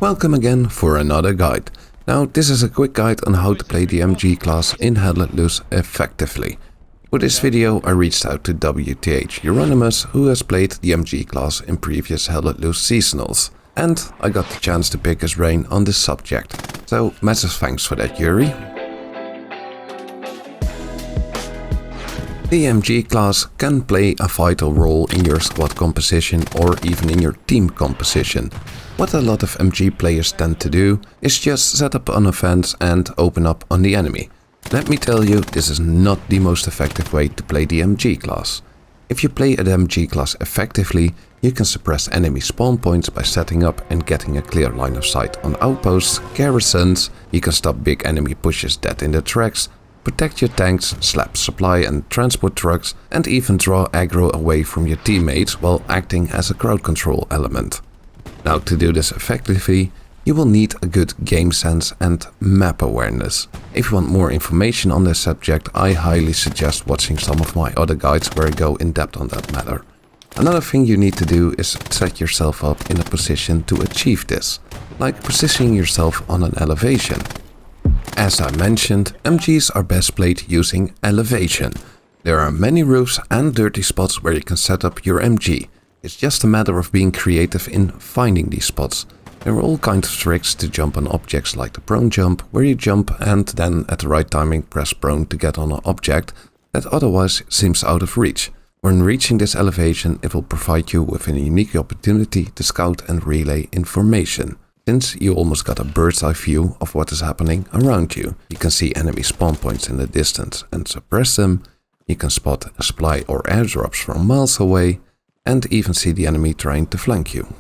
Welcome again for another guide. Now this is a quick guide on how to play the MG class in Hell Let Loose effectively. For this video I reached out to WTH Hell, who has played the MG class in previous Hell Let Loose seasonals. And I got the chance to pick his brain on this subject. So massive thanks for that, Yuri. The MG class can play a vital role in your squad composition or even in your team composition. What a lot of MG players tend to do is just set up an offense and open up on the enemy. Let me tell you, this is not the most effective way to play the MG class. If you play the MG class effectively, you can suppress enemy spawn points by setting up and getting a clear line of sight on outposts, garrisons, you can stop big enemy pushes dead in the tracks, protect your tanks, slap supply and transport trucks, and even draw aggro away from your teammates while acting as a crowd control element. Now to do this effectively, you will need a good game sense and map awareness. If you want more information on this subject, I highly suggest watching some of my other guides where I go in depth on that matter. Another thing you need to do is set yourself up in a position to achieve this, like positioning yourself on an elevation. As I mentioned, MGs are best played using elevation. There are many roofs and dirty spots where you can set up your MG. It's just a matter of being creative in finding these spots. There are all kinds of tricks to jump on objects, like the prone jump, where you jump and then at the right timing press prone to get on an object that otherwise seems out of reach. When reaching this elevation, it will provide you with a unique opportunity to scout and relay information. Since you almost got a bird's eye view of what is happening around you, you can see enemy spawn points in the distance and suppress them, you can spot a supply or airdrops from miles away, and even see the enemy trying to flank you.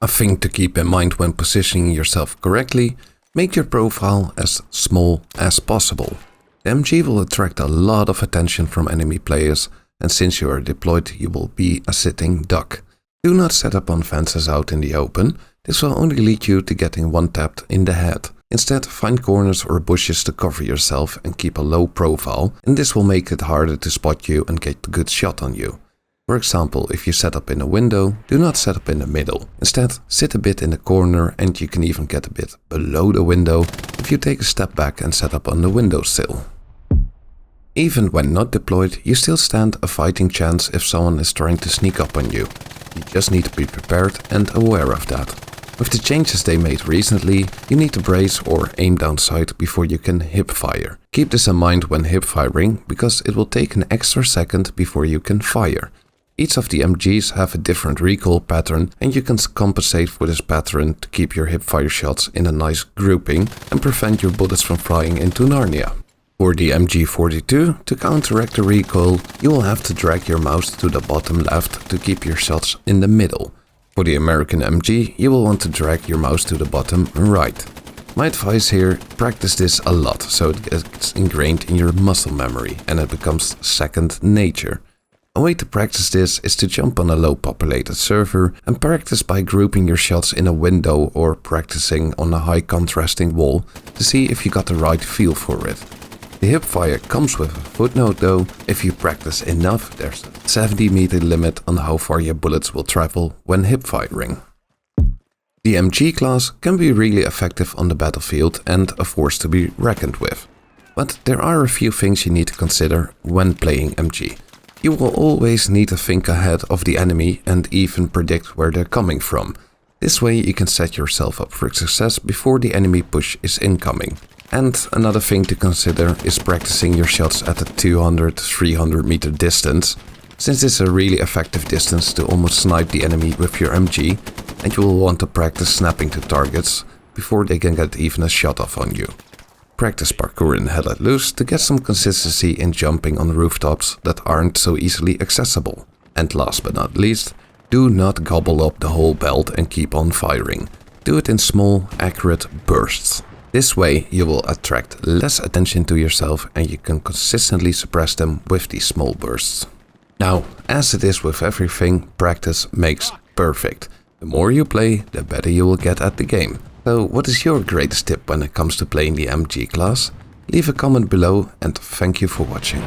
A thing to keep in mind when positioning yourself correctly, make your profile as small as possible. The MG will attract a lot of attention from enemy players, and since you are deployed you will be a sitting duck. Do not set up on fences out in the open, this will only lead you to getting one-tapped in the head. Instead, find corners or bushes to cover yourself and keep a low profile, and this will make it harder to spot you and get a good shot on you. For example, if you set up in a window, do not set up in the middle. Instead, sit a bit in the corner and you can even get a bit below the window if you take a step back and set up on the windowsill. Even when not deployed, you still stand a fighting chance if someone is trying to sneak up on you. You just need to be prepared and aware of that. With the changes they made recently, you need to brace or aim down sight before you can hip fire. Keep this in mind when hip firing, because it will take an extra second before you can fire. Each of the MGs have a different recoil pattern and you can compensate for this pattern to keep your hipfire shots in a nice grouping and prevent your bullets from flying into Narnia. For the MG42, to counteract the recoil, you will have to drag your mouse to the bottom left to keep your shots in the middle. For the American MG, you will want to drag your mouse to the bottom right. My advice here, practice this a lot so it gets ingrained in your muscle memory and it becomes second nature. A way to practice this is to jump on a low populated server and practice by grouping your shots in a window or practicing on a high contrasting wall to see if you got the right feel for it. The hipfire comes with a footnote though. If you practice enough, there's a 70-meter limit on how far your bullets will travel when hipfiring. The MG class can be really effective on the battlefield and a force to be reckoned with. But there are a few things you need to consider when playing MG. You will always need to think ahead of the enemy and even predict where they're coming from. This way you can set yourself up for success before the enemy push is incoming. And another thing to consider is practicing your shots at a 200-300 meter distance, since it's a really effective distance to almost snipe the enemy with your MG, and you will want to practice snapping to targets before they can get even a shot off on you. Practice parkour in Hell Let Loose to get some consistency in jumping on rooftops that aren't so easily accessible. And last but not least, do not gobble up the whole belt and keep on firing. Do it in small, accurate bursts. This way you will attract less attention to yourself and you can consistently suppress them with these small bursts. Now, as it is with everything, practice makes perfect. The more you play, the better you will get at the game. So what is your greatest tip when it comes to playing the MG class? Leave a comment below and thank you for watching.